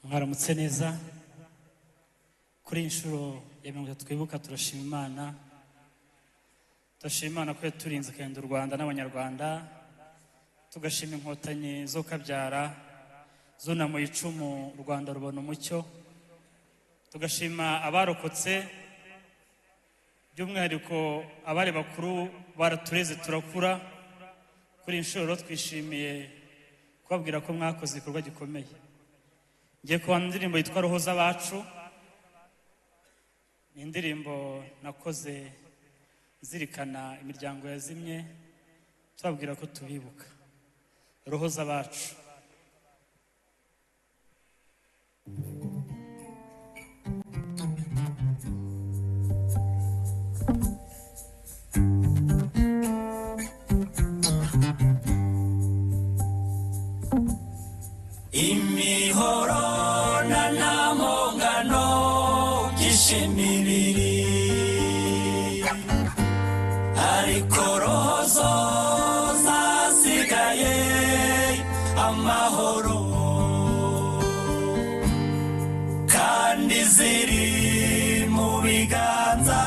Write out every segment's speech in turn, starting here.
mwaramutse neza kuri inshuro ya 30 twibuka turashima Imana ko yaturinze kandi u Rwanda n'abanyarwanda tugashima inkotanyi zo kabyara zona mu icumu u Rwanda rubona umucyo tugashima abarokotse by'umwihariko abari bakuru baratureze turakura kuri inshuro twishimiye kubabwira ko mwakoze ikorwa gikomeye ngiye kuba indirimbo yitwa roho z'abacu indirimbo nakoze zirikana imiryango yazimye tubabwira ko tubibuka roho z'abacu imihoro n'amongano byishimibiri ariko roho zo zasigaye amahoro kandi ziri mu biganza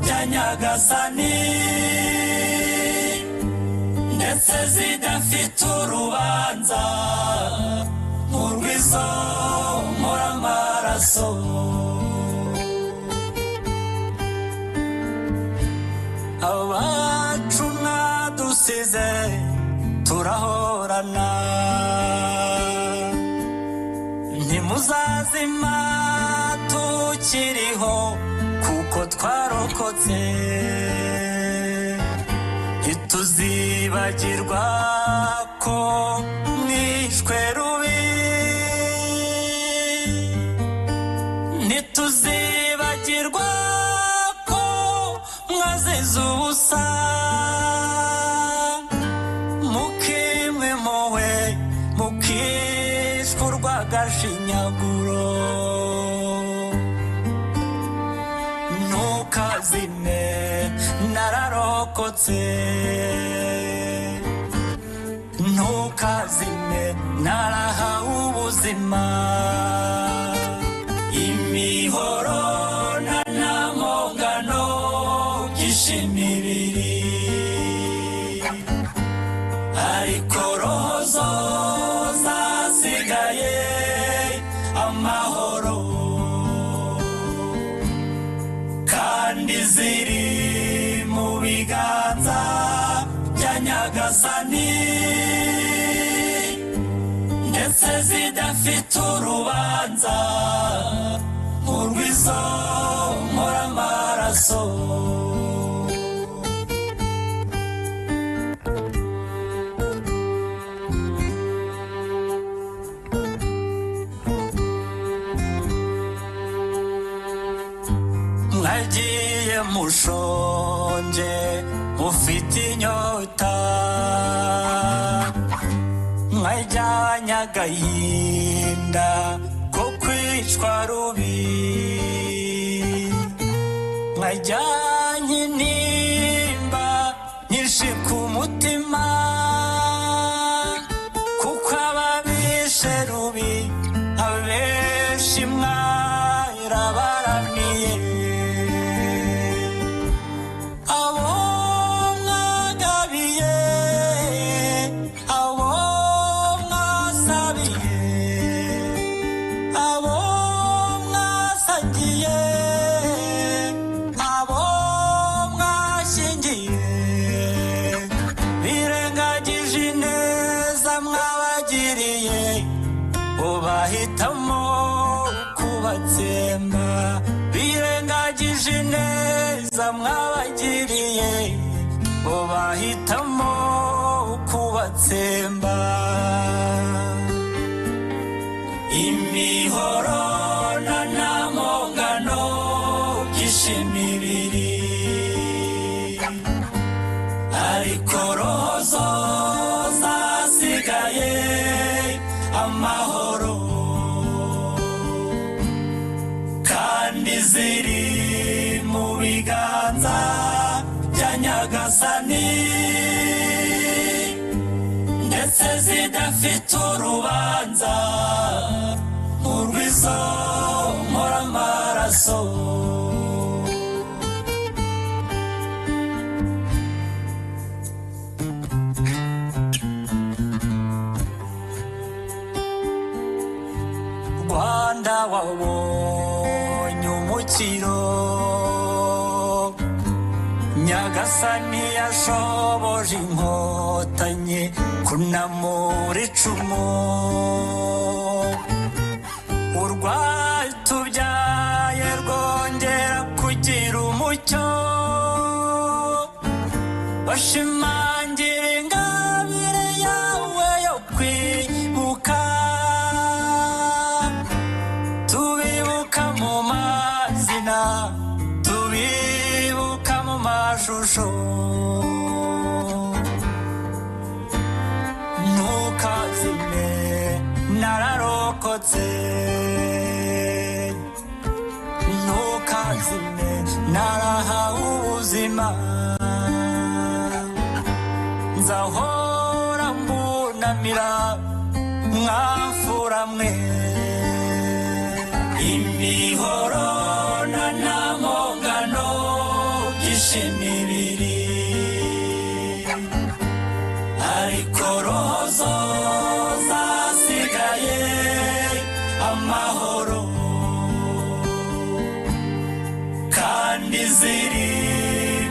bya Nyagasani ndetse zidafite urubanza nk'urw'izo amaraso abacu mwadusize turahorana ntimuzazima tukiriho kuko twarokotse ntituzibagirwa ko mwishwe rubi ntituzibagirwa ko mwazize ubusa mukimwe mowe mukishwa urw'agashinyaguro ntukazime nararokotse ntukazime narahawe ubuzima imihoro n'amongano byishimibiri ariko roho zo zasigaye amahoro kandi ziri mu biganza bya Nyagasani ndetse zidafite urubanza nk'urw'izo amaraso mwagiye mushonje mufite inyota mwajyanye agahinda ko kwicwa rubi mwajyanye intimba nyinshi ku mutima kuko ababishe rubi abenshi mwarabaramiye abo mwagabiye abo mwasabiye abo mwasangiye abo mwashyingiye birengagije ineza mwabagiriye ubahitamo kubatsemba birengagije ineza mwabagiriye ubahitamo kubatsemba imihoro n'amongano byishimibiri ariko roho zo zasigaye amahoro kandi ziri mu biganza bya Nyagasani ndetse zidafite urubanza nk'urwizo nkora amaraso Rwanda wabonye umukiro Nyagasani yashoboje inkotanyi kunamura icumu urwatubyaye rwongera kugira umucyo bashimangira ingabire yawe yo kwibuka tubibuka mu mazina tubibuka mu mashusho ntukazime nararokotse ntukazime narahawe ubuzima nzahora mbunamira mwafura mwe imihoro na namongano byishimibiri ariko rozo zasigaye amahoro kandi ziri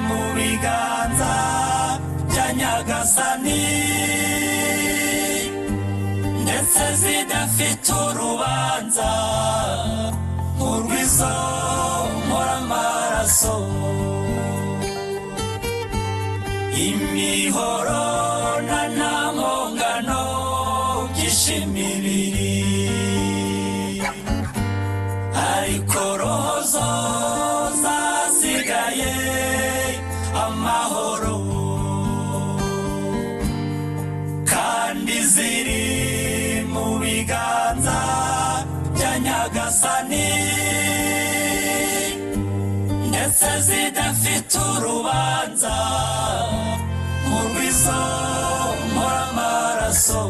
mu biganza bya Nyagasani ndetse zidafite urubanza nk'urwizo nkora amaraso imihoro na namongano byishimibiri ariko rozo zasigaye amahoro kandi ziri mu biganza bya Nyagasani ndetse zidafite urubanza nk'urwizo nkora amaraso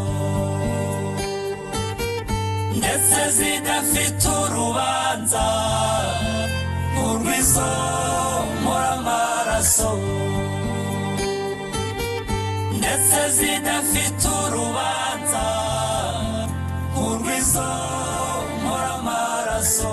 ndetse zidafite urubanza nk'urwizo nkora amaraso ndetse zidafite urubanza nk'urwizo nkora amaraso